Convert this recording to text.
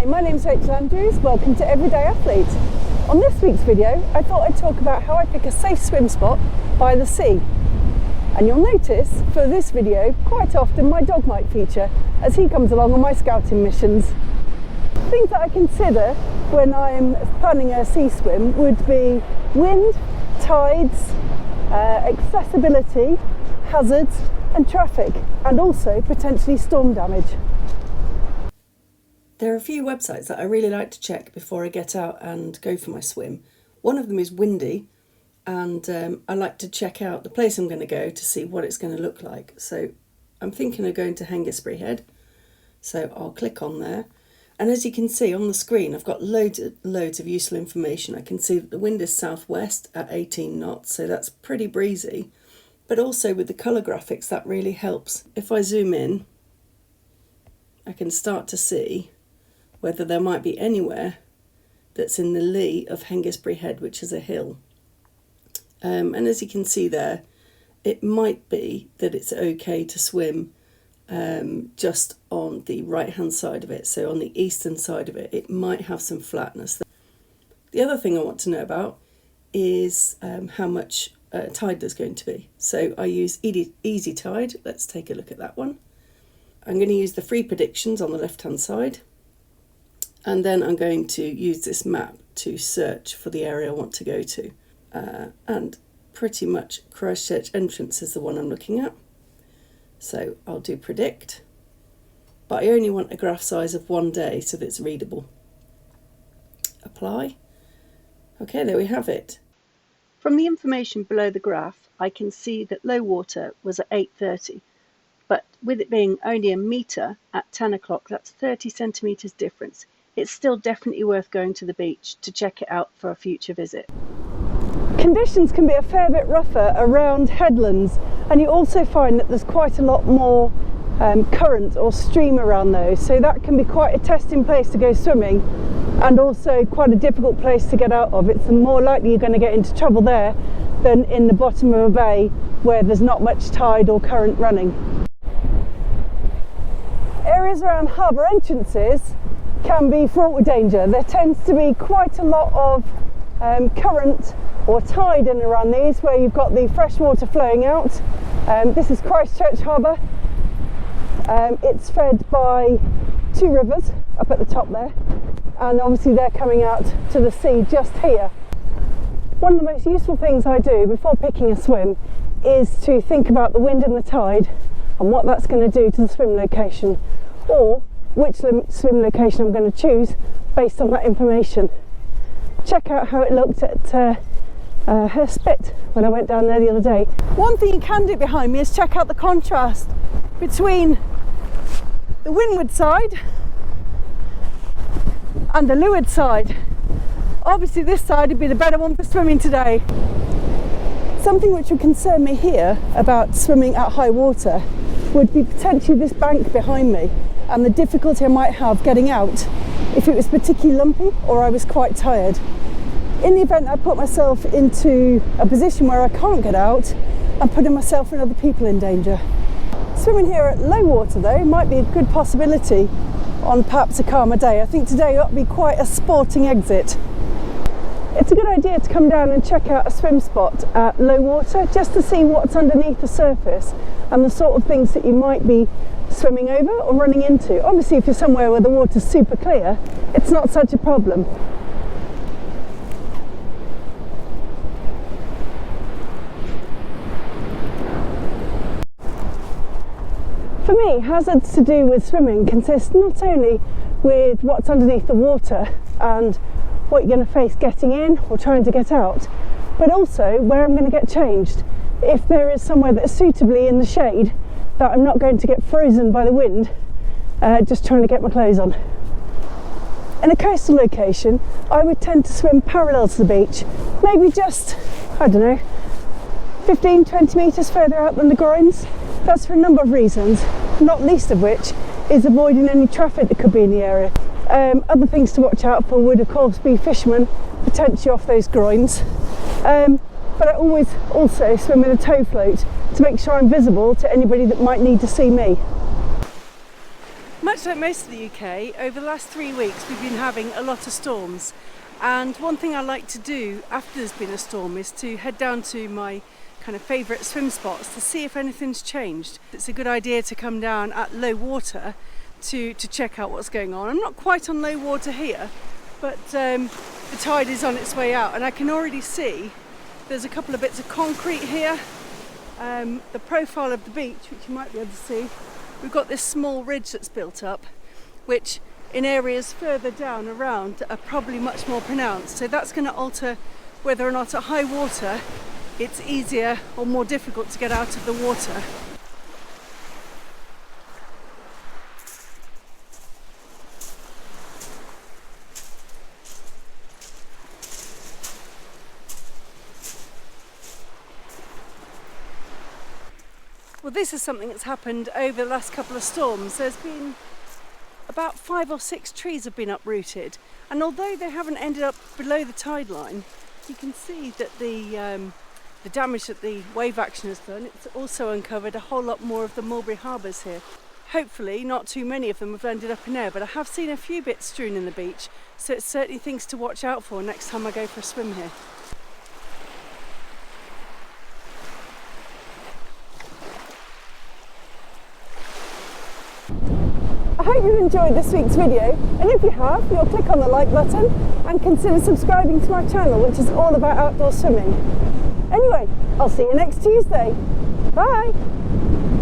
my name's Rachel Andrews. Welcome to Everyday Athlete. On this week's video, I thought I'd talk about how I pick a safe swim spot by the sea. And you'll notice for this video, quite often my dog might feature as he comes along on my scouting missions. Things that I consider when I'm planning a sea swim would be wind, tides, accessibility, hazards and traffic, and also potentially storm damage. There are a few websites that I really like to check before I get out and go for my swim. One of them is Windy, and I like to check out the place I'm going to go to see what it's going to look like. So I'm thinking of going to Hengistbury Head, so I'll click on there. And as you can see on the screen, I've got loads of useful information. I can see that the wind is southwest at 18 knots, so that's pretty breezy. But also with the colour graphics, that really helps. If I zoom in, I can start to see whether there might be anywhere that's in the lee of Hengistbury Head, which is a hill. And as you can see there, it might be that it's okay to swim just on the right hand side of it. So on the eastern side of it, it might have some flatness. The other thing I want to know about is how much tide there's going to be. So I use Easy Tide. Let's take a look at that one. I'm going to use the free predictions on the left hand side. And then I'm going to use this map to search for the area I want to go to. And pretty much Christchurch entrance is the one I'm looking at. So I'll do predict. But I only want a graph size of 1 day so that it's readable. Apply. Okay, there we have it. From the information below the graph, I can see that low water was at 8:30. But with it being only a metre at 10 o'clock, that's 30 centimetres difference. It's still definitely worth going to the beach to check it out for a future visit. Conditions can be a fair bit rougher around headlands, and you also find that there's quite a lot more current or stream around those, so that can be quite a testing place to go swimming and also quite a difficult place to get out of. It's more likely you're going to get into trouble there than in the bottom of a bay where there's not much tide or current running. Areas around harbour entrances can be fraught with danger. There tends to be quite a lot of current or tide in and around these, where you've got the fresh water flowing out. This is Christchurch Harbour. It's fed by 2 rivers up at the top there, and obviously they're coming out to the sea just here. One of the most useful things I do before picking a swim is to think about the wind and the tide and what that's going to do to the swim location, or which swim location I'm going to choose based on that information. Check out how it looked at Hurst when I went down there the other day. One thing you can do behind me is check out the contrast between the windward side and the leeward side. Obviously this side would be the better one for swimming today. Something which would concern me here about swimming at high water would be potentially this bank behind me and the difficulty I might have getting out if it was particularly lumpy or I was quite tired. In the event I put myself into a position where I can't get out, I'm putting myself and other people in danger. Swimming here at low water though might be a good possibility on perhaps a calmer day. I think today ought to be quite a sporting exit. It's a good idea to come down and check out a swim spot at low water just to see what's underneath the surface and the sort of things that you might be swimming over or running into. Obviously if you're somewhere where the water's super clear, it's not such a problem. For me, hazards to do with swimming consist not only with what's underneath the water and what you're going to face getting in or trying to get out, but also where I'm going to get changed. If there is somewhere that's suitably in the shade that I'm not going to get frozen by the wind, just trying to get my clothes on. In a coastal location, I would tend to swim parallel to the beach, maybe just, I don't know, 15-20 metres further out than the groins. That's for a number of reasons, not least of which is avoiding any traffic that could be in the area. Other things to watch out for would of course be fishermen, potentially off those groins. But I always also swim with a tow float to make sure I'm visible to anybody that might need to see me. Much like most of the UK, over the last 3 weeks we've been having a lot of storms, and one thing I like to do after there's been a storm is to head down to my kind of favourite swim spots to see if anything's changed. It's a good idea to come down at low water to check out what's going on. I'm not quite on low water here, but the tide is on its way out, and I can already see there's a couple of bits of concrete here. The profile of the beach, which you might be able to see, we've got this small ridge that's built up, which in areas further down around are probably much more pronounced. So that's going to alter whether or not at high water it's easier or more difficult to get out of the water. Well, this is something that's happened over the last couple of storms. There's been about 5 or 6 trees have been uprooted, and although they haven't ended up below the tide line, you can see that the damage that the wave action has done, it's also uncovered a whole lot more of the mulberry harbours here. Hopefully not too many of them have ended up in there, but I have seen a few bits strewn in the beach, so it's certainly things to watch out for next time I go for a swim here. I hope you enjoyed this week's video, and if you have, you'll click on the like button and consider subscribing to my channel, which is all about outdoor swimming. Anyway, I'll see you next Tuesday. Bye!